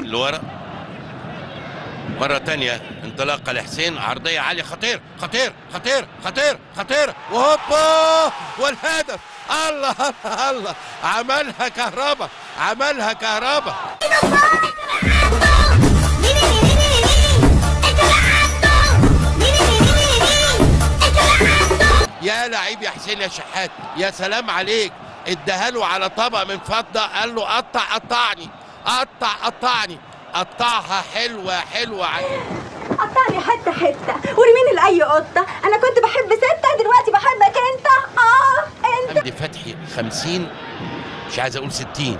لورا مرة تانية، انطلاقة لحسين، عرضية عالية، خطير خطير خطير خطير خطير، وهوبا والهدف. الله الله الله، عملها كهربا، عملها كهربا. يا لعيب يا حسين يا شحات، يا سلام عليك. اداها له على طبق من فضة، قال له قطع قطعني، قطع قطعني، قطعها حلوة حلوة. قطعني حتة حتة ورميني لأي قطة. أنا كنت بحب ستة، دلوقتي بحبك أنت. أنت حمدي فتحي 50، مش عايز أقول 60.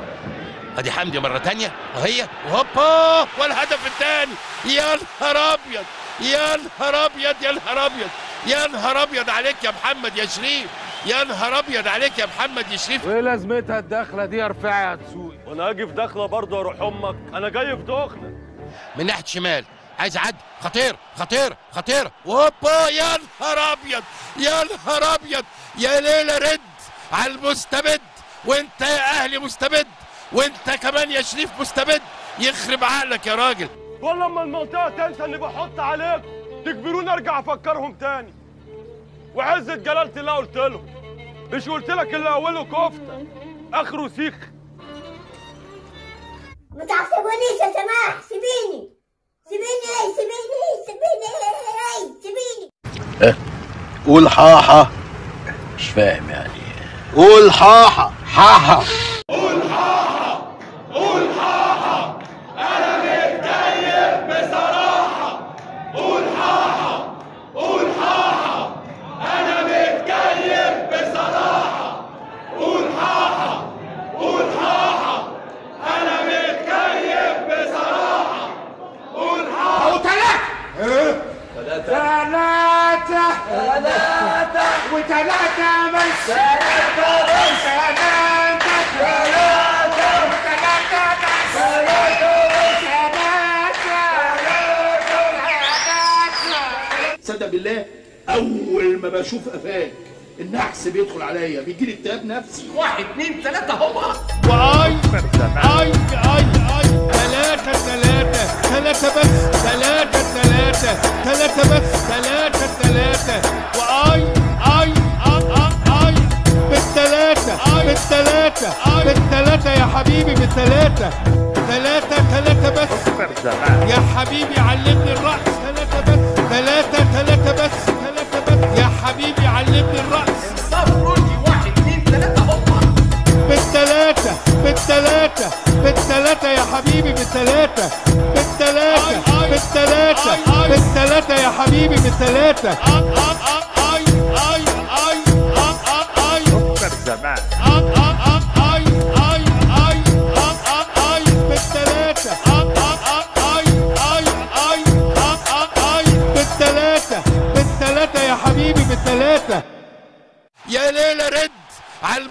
أدي حمدي مرة تانية وهي وهوبا والهدف الثاني. يا نهار أبيض يا نهار أبيض يا نهار أبيض يا نهار أبيض عليك يا محمد يا شريف، يا نهار أبيض عليك يا محمد يا شريف. وايه لازمتها الدخله دي يا رفاعي يا دسوقي؟ وانا هاجي في دخله برضه اروح امك؟ انا جاي في دخله من ناحيه شمال، عايز يعدي، خطير خطير خطير، وهوبا يا نهار ابيض يا نهار ابيض. يا ليله رد على المستبد، وانت يا اهلي مستبد، وانت كمان يا شريف مستبد. يخرب عقلك يا راجل. كل لما المنطقه تنسى اني بحط عليكم تجبروني ارجع افكرهم تاني. وعزة جلالة الله قلت لهم، مش قلت لك اللي اوله كفته اخره سيخ؟ ما تعصبونيش يا سماح، سيبيني سيبيني سيبيني سيبيني سيبيني. قول حاحة. مش فاهم يعني. قول حاحة. حاحة. قول حاحة قول حاحة، أنا متكيف بصراحة. قول حاحة قول حاحة، أنا متكيف بصراحة. قول حاحة قول حاحة، أنا متكيف بصراحة. قول حاحة. أو ثلاثة ثلاثة ثلاثة وثلاثة بس، ثلاثة بس، ثلاثة ثلاثة وثلاثة بس، ثلاثة ثلاثة. صدق بالله أول ما بشوف قفاك النحس بيدخل عليا بيجيلي اكتئاب نفسي. 1 2 3 هما. واي اي اي اي، ثلاثة ثلاثة ثلاثة بس، ثلاثة ثلاثة ثلاثة بس، ثلاثة ثلاثة، واي اي اي بالثلاثة بالثلاثة بالثلاثة يا حبيبي، بالثلاثة ثلاثة ثلاثة بس يا حبيبي، علمني الرأس. ثلاثة بس، ثلاثة ثلاثة بس، ثلاثة بس يا حبيبي، علمني الرأس. صفروني 1 2 3 هما. بالثلاثة بالثلاثة بالثلاثة يا حبيبي، بالثلاثة بالثلاثة بالثلاثة بالثلاثة يا حبيبي، بالثلاثة. اي اي اي اي سكر زمان. اي اي اي اي بالثلاثة. اي اي اي بالثلاثة بالثلاثة يا حبيبي، بالثلاثة. يا ليلة رد على